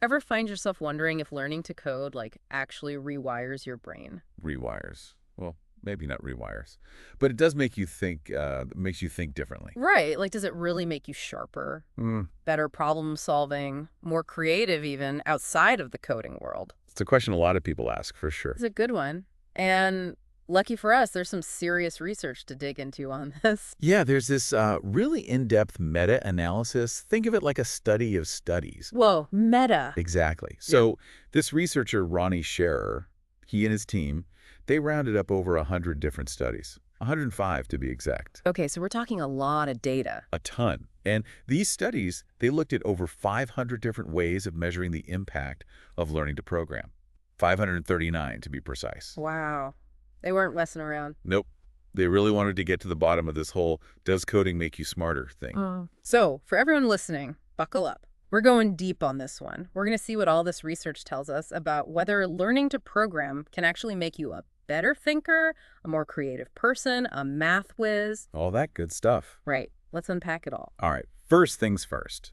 Ever find yourself wondering if learning to code, like, actually rewires your brain? Rewires. Well, maybe not rewires, but it does make you think, makes you think differently. Right. Like, does it really make you sharper, Mm, better problem solving, more creative even outside of the coding world? it's a question a lot of people ask, for sure. It's a good one. And lucky for us, there's some serious research to dig into on this. Yeah, there's this really in-depth meta-analysis. Think of it like a study of studies. Whoa, meta. Exactly. Yeah. So this researcher, Ronnie Scherer, he and his team, they rounded up over 100 different studies, 105 to be exact. Okay, so we're talking a lot of data. A ton. And these studies, they looked at over 500 different ways of measuring the impact of learning to program. 539 to be precise. Wow. They weren't messing around. Nope. They really wanted to get to the bottom of this whole does coding make you smarter thing. So, for everyone listening, buckle up. We're going deep on this one. We're going to see what all this research tells us about whether learning to program can actually make you a better thinker, a more creative person, a math whiz. All that good stuff. Right. Let's unpack it all. All right, first things first.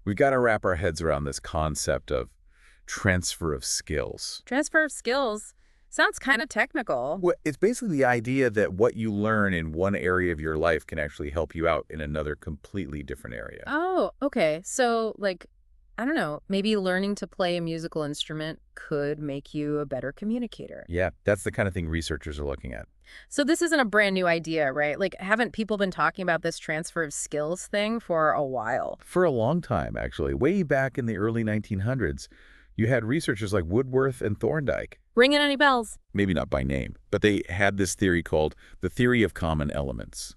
We've got to wrap our heads around this concept of transfer of skills. Transfer of skills sounds kind of technical. Well, it's basically the idea that what you learn in one area of your life can actually help you out in another completely different area. Oh, okay. So, like, I don't know, maybe learning to play a musical instrument could make you a better communicator. Yeah, that's the kind of thing researchers are looking at. So this isn't a brand new idea, right? Like, haven't people been talking about this transfer of skills thing for a while? For a long time, actually. Way back in the early 1900s, you had researchers like Woodworth and Thorndike. Ringing any bells? Maybe not by name, but they had this theory called the theory of common elements.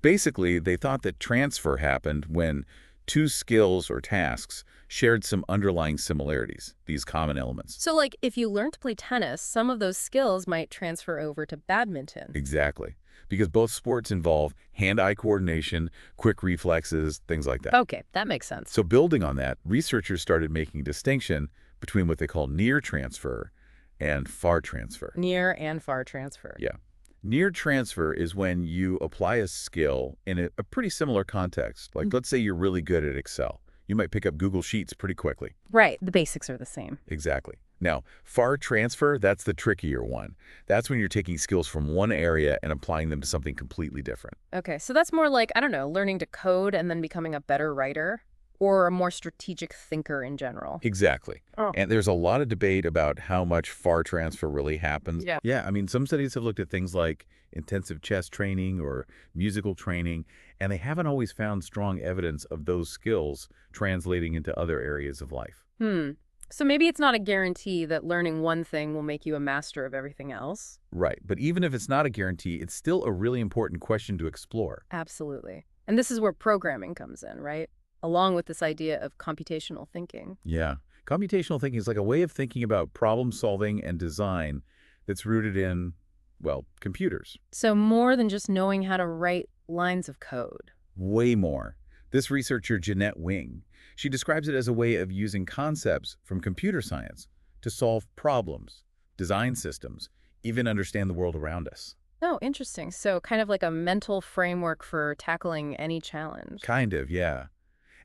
Basically, they thought that transfer happened when two skills or tasks shared some underlying similarities, these common elements. So, like, if you learn to play tennis, some of those skills might transfer over to badminton. Exactly. Because both sports involve hand-eye coordination, quick reflexes, things like that. Okay, that makes sense. So building on that, researchers started making a distinction between what they call near transfer and far transfer. Near and far transfer. Yeah. Near transfer is when you apply a skill in a pretty similar context. Like, let's say you're really good at Excel. You might pick up Google Sheets pretty quickly. Right, the basics are the same. Exactly. Now, far transfer, that's the trickier one. That's when you're taking skills from one area and applying them to something completely different. Okay, so that's more like, I don't know, learning to code and then becoming a better writer or a more strategic thinker in general. Exactly. Oh. And there's a lot of debate about how much far transfer really happens. Yeah. Yeah, I mean, some studies have looked at things like intensive chess training or musical training, and they haven't always found strong evidence of those skills translating into other areas of life. So maybe it's not a guarantee that learning one thing will make you a master of everything else. Right. But even if it's not a guarantee, it's still a really important question to explore. Absolutely. And this is where programming comes in, right? Along with this idea of computational thinking. Yeah. Computational thinking is like a way of thinking about problem solving and design that's rooted in, well, computers. So more than just knowing how to write lines of code. Way more. This researcher, Jeanette Wing, she describes it as a way of using concepts from computer science to solve problems, design systems, even understand the world around us. Oh, interesting. So kind of like a mental framework for tackling any challenge. Kind of, yeah.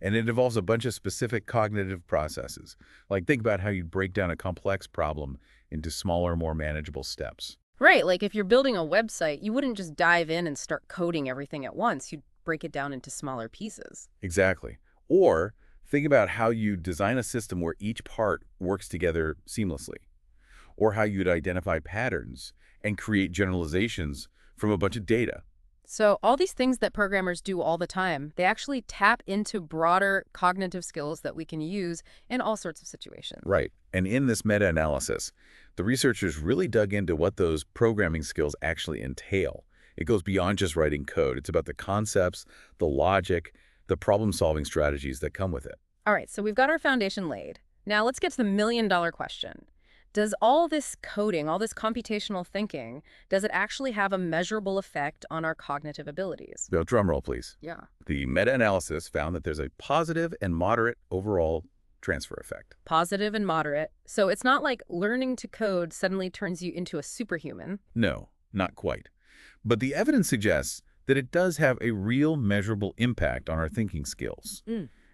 And it involves a bunch of specific cognitive processes. Like, think about how you break down a complex problem into smaller, more manageable steps. Right, like if you're building a website, you wouldn't just dive in and start coding everything at once. You'd break it down into smaller pieces. Exactly. Or think about how you design a system where each part works together seamlessly. Or how you'd identify patterns and create generalizations from a bunch of data. So all these things that programmers do all the time, they actually tap into broader cognitive skills that we can use in all sorts of situations. Right. And in this meta-analysis, the researchers really dug into what those programming skills actually entail. It goes beyond just writing code. It's about the concepts, the logic, the problem-solving strategies that come with it. All right, so we've got our foundation laid. Now let's get to the million-dollar question. Does all this coding, all this computational thinking, does it actually have a measurable effect on our cognitive abilities? Now, drum roll, please. Yeah. The meta-analysis found that there's a positive and moderate overall transfer effect. Positive and moderate. So it's not like learning to code suddenly turns you into a superhuman. No, not quite. But the evidence suggests that it does have a real measurable impact on our thinking skills.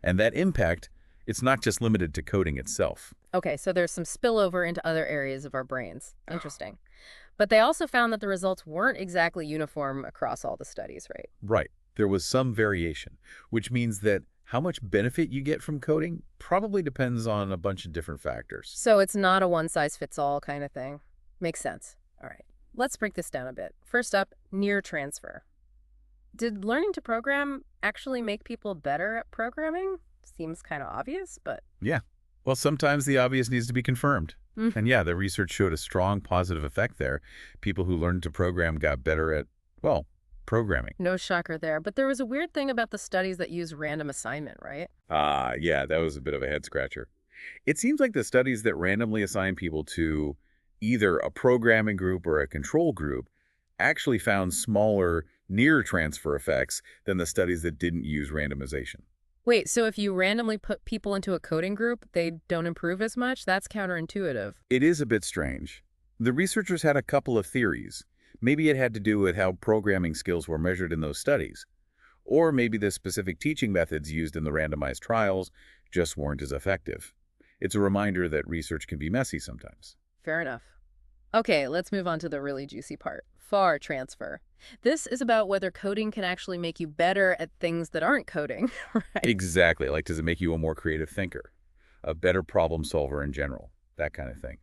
And that impact It's not just limited to coding itself. Okay, so there's some spillover into other areas of our brains. Interesting. But they also found that the results weren't exactly uniform across all the studies, right? Right. There was some variation, which means that how much benefit you get from coding probably depends on a bunch of different factors. So it's not a one-size-fits-all kind of thing. Makes sense. All right. Let's break this down a bit. First up, near transfer. Did learning to program actually make people better at programming? Seems kind of obvious, but... Yeah. Well, sometimes the obvious needs to be confirmed. Mm. And yeah, the research showed a strong positive effect there. People who learned to program got better at, well, programming. No shocker there. But there was a weird thing about the studies that use random assignment, right? Yeah, that was a bit of a head scratcher. It seems like the studies that randomly assign people to either a programming group or a control group actually found smaller near transfer effects than the studies that didn't use randomization. Wait, so if you randomly put people into a coding group, they don't improve as much? That's counterintuitive. It is a bit strange. The researchers had a couple of theories. Maybe it had to do with how programming skills were measured in those studies. Or maybe the specific teaching methods used in the randomized trials just weren't as effective. It's a reminder that research can be messy sometimes. Fair enough. Okay, let's move on to the really juicy part. FAR transfer. This is about whether coding can actually make you better at things that aren't coding, right? Exactly. Like, does it make you a more creative thinker, a better problem solver in general, that kind of thing.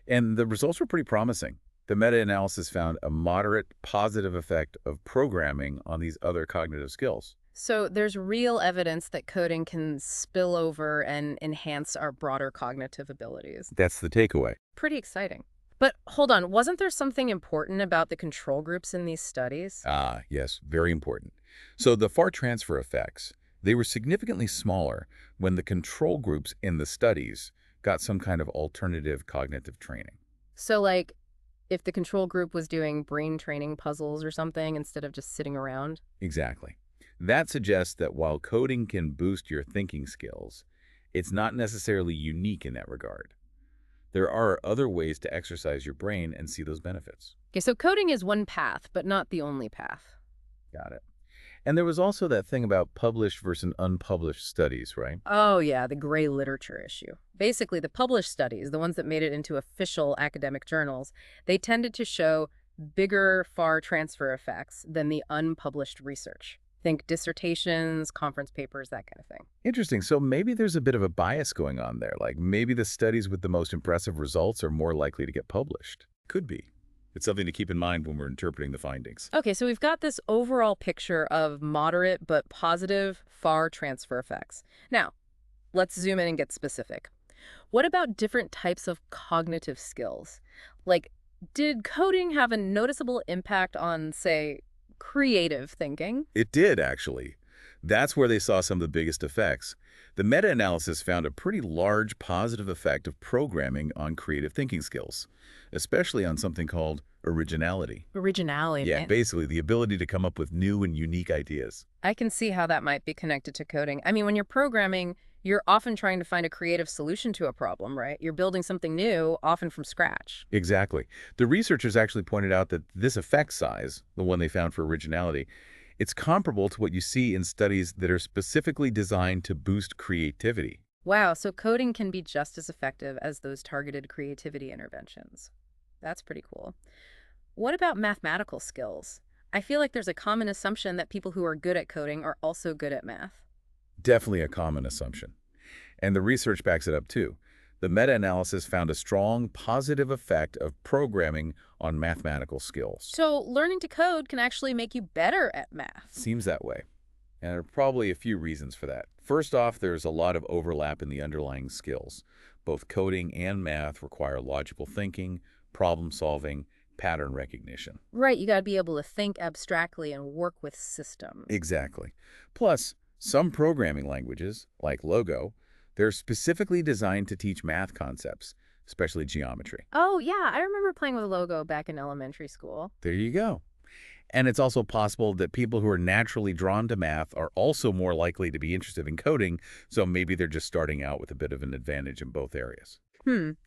And the results were pretty promising. The meta-analysis found a moderate positive effect of programming on these other cognitive skills. So there's real evidence that coding can spill over and enhance our broader cognitive abilities. That's the takeaway. Pretty exciting. But hold on, wasn't there something important about the control groups in these studies? Yes, very important. So the FAR transfer effects, they were significantly smaller when the control groups in the studies got some kind of alternative cognitive training. So like, if the control group was doing brain training puzzles or something instead of just sitting around? Exactly. That suggests that while coding can boost your thinking skills, it's not necessarily unique in that regard. There are other ways to exercise your brain and see those benefits. Okay, so coding is one path, but not the only path. Got it. And there was also that thing about published versus unpublished studies, right? Oh yeah, the gray literature issue. Basically, the published studies, the ones that made it into official academic journals, they tended to show bigger FAR transfer effects than the unpublished research. Think dissertations, conference papers, that kind of thing. Interesting. So maybe there's a bit of a bias going on there. Like maybe the studies with the most impressive results are more likely to get published. Could be. It's something to keep in mind when we're interpreting the findings. Okay, so we've got this overall picture of moderate but positive FAR transfer effects. Now, let's zoom in and get specific. What about different types of cognitive skills? Like, did coding have a noticeable impact on, say, creative thinking? It did, actually. That's where they saw some of the biggest effects. The meta-analysis found a pretty large positive effect of programming on creative thinking skills, especially on something called originality. Originality. Yeah, basically the ability to come up with new and unique ideas. I can see how that might be connected to coding. I mean, when you're programming, you're often trying to find a creative solution to a problem, right? You're building something new, often from scratch. Exactly. The researchers actually pointed out that this effect size, the one they found for originality, it's comparable to what you see in studies that are specifically designed to boost creativity. Wow, so coding can be just as effective as those targeted creativity interventions. That's pretty cool. What about mathematical skills? I feel like there's a common assumption that people who are good at coding are also good at math. Definitely a common assumption. And the research backs it up too. The meta-analysis found a strong positive effect of programming on mathematical skills. So learning to code can actually make you better at math. Seems that way. And there are probably a few reasons for that. First off, there's a lot of overlap in the underlying skills. Both coding and math require logical thinking, problem solving, pattern recognition. Right, you got to be able to think abstractly and work with systems. Exactly. Plus, some programming languages, like Logo, they're specifically designed to teach math concepts, especially geometry. Oh, yeah, I remember playing with Logo back in elementary school. There you go. And it's also possible that people who are naturally drawn to math are also more likely to be interested in coding, so maybe they're just starting out with a bit of an advantage in both areas.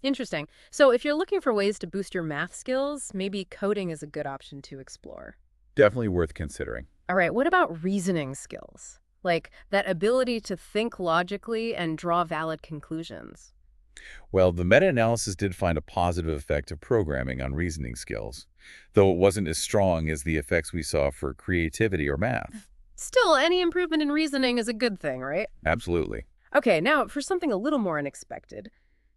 Interesting. So if you're looking for ways to boost your math skills, maybe coding is a good option to explore. Definitely worth considering. All right, what about reasoning skills? Like that ability to think logically and draw valid conclusions. Well, the meta-analysis did find a positive effect of programming on reasoning skills, though it wasn't as strong as the effects we saw for creativity or math. Still, any improvement in reasoning is a good thing, right? Absolutely. Okay, now for something a little more unexpected.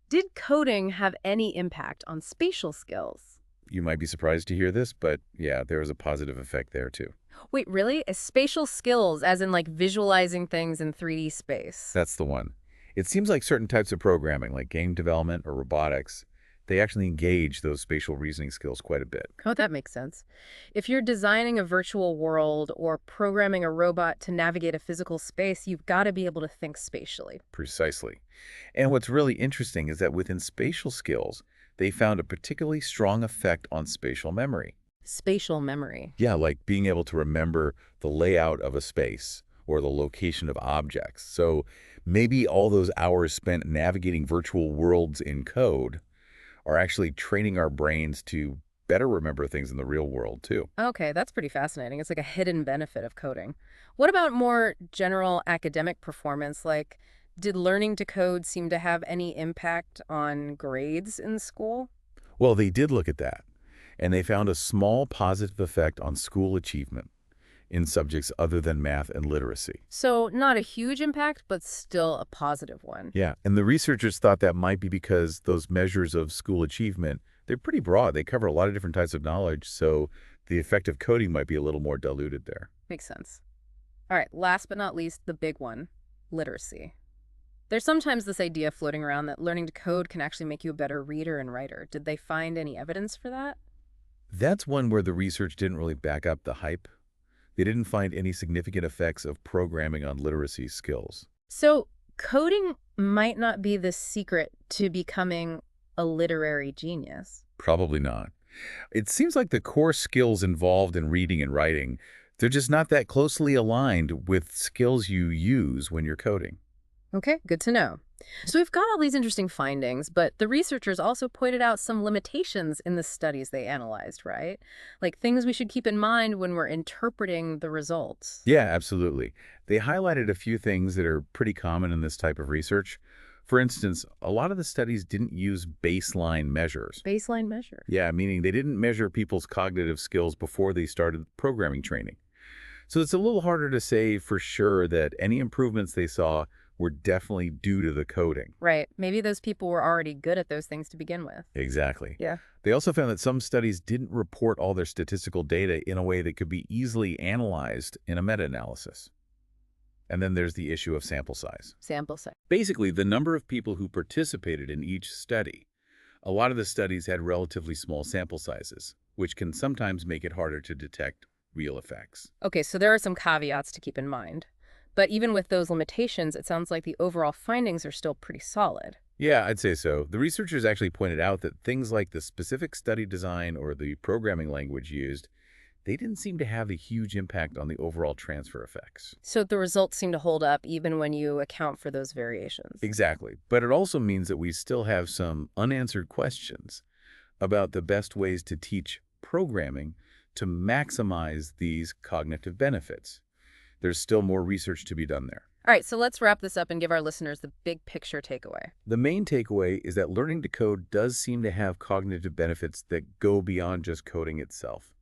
Did coding have any impact on spatial skills? You might be surprised to hear this, but yeah, there was a positive effect there too. Wait, really? Spatial skills, as in like visualizing things in 3D space? That's the one. It seems like certain types of programming, like game development or robotics, they actually engage those spatial reasoning skills quite a bit. Oh, that makes sense. If you're designing a virtual world or programming a robot to navigate a physical space, you've got to be able to think spatially. Precisely. And what's really interesting is that within spatial skills, they found a particularly strong effect on spatial memory. Spatial memory. Yeah, like being able to remember the layout of a space or the location of objects. So maybe all those hours spent navigating virtual worlds in code are actually training our brains to better remember things in the real world, too. Okay, that's pretty fascinating. It's like a hidden benefit of coding. What about more general academic performance? Like, did learning to code seem to have any impact on grades in school? Well, they did look at that, and they found a small positive effect on school achievement in subjects other than math and literacy. So, not a huge impact, but still a positive one. Yeah, and the researchers thought that might be because those measures of school achievement, they're pretty broad. They cover a lot of different types of knowledge, so the effect of coding might be a little more diluted there. Makes sense. All right, last but not least, the big one, literacy. There's sometimes this idea floating around that learning to code can actually make you a better reader and writer. Did they find any evidence for that? That's one where the research didn't really back up the hype. They didn't find any significant effects of programming on literacy skills. So, coding might not be the secret to becoming a literary genius. Probably not. It seems like the core skills involved in reading and writing, they're just not that closely aligned with skills you use when you're coding. Okay, good to know. So we've got all these interesting findings, but the researchers also pointed out some limitations in the studies they analyzed, right? Like things we should keep in mind when we're interpreting the results. Yeah, absolutely. They highlighted a few things that are pretty common in this type of research. For instance, a lot of the studies didn't use baseline measures. Baseline measure. Yeah, meaning they didn't measure people's cognitive skills before they started programming training. So it's a little harder to say for sure that any improvements they saw were definitely due to the coding. Right. Maybe those people were already good at those things to begin with. Exactly. Yeah. They also found that some studies didn't report all their statistical data in a way that could be easily analyzed in a meta-analysis. And then there's the issue of sample size. Sample size. Basically, the number of people who participated in each study. A lot of the studies had relatively small sample sizes, which can sometimes make it harder to detect real effects. Okay, so there are some caveats to keep in mind. But even with those limitations, it sounds like the overall findings are still pretty solid. Yeah, I'd say so. The researchers actually pointed out that things like the specific study design or the programming language used, they didn't seem to have a huge impact on the overall transfer effects. So the results seem to hold up even when you account for those variations. Exactly. But it also means that we still have some unanswered questions about the best ways to teach programming to maximize these cognitive benefits. There's still more research to be done there. All right, so let's wrap this up and give our listeners the big picture takeaway. The main takeaway is that learning to code does seem to have cognitive benefits that go beyond just coding itself.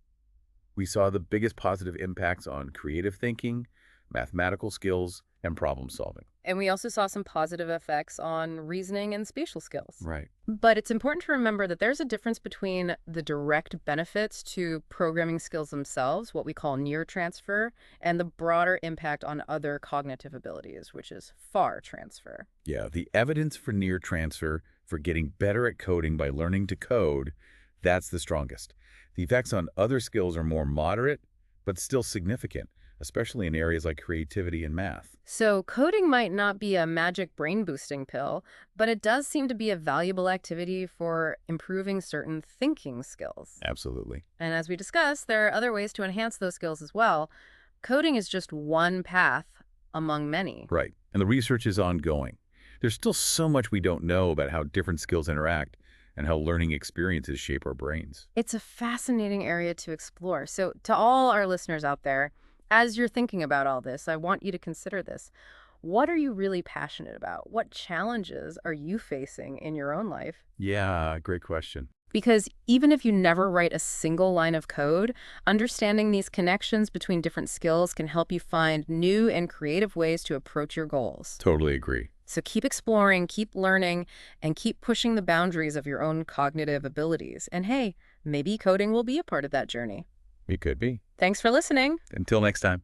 We saw the biggest positive impacts on creative thinking, mathematical skills, and problem solving. And we also saw some positive effects on reasoning and spatial skills. Right. But it's important to remember that there's a difference between the direct benefits to programming skills themselves, what we call near transfer, and the broader impact on other cognitive abilities, which is far transfer. Yeah, the evidence for near transfer, for getting better at coding by learning to code, that's the strongest. The effects on other skills are more moderate, but still significant, especially in areas like creativity and math. So coding might not be a magic brain-boosting pill, but it does seem to be a valuable activity for improving certain thinking skills. Absolutely. And as we discussed, there are other ways to enhance those skills as well. Coding is just one path among many. Right. And the research is ongoing. There's still so much we don't know about how different skills interact and how learning experiences shape our brains. It's a fascinating area to explore. So to all our listeners out there, As you're thinking about all this, I want you to consider this. What are you really passionate about? What challenges are you facing in your own life? Yeah, great question. Because even if you never write a single line of code, understanding these connections between different skills can help you find new and creative ways to approach your goals. Totally agree. So keep exploring, keep learning, and keep pushing the boundaries of your own cognitive abilities. And hey, maybe coding will be a part of that journey. It could be. Thanks for listening. Until next time.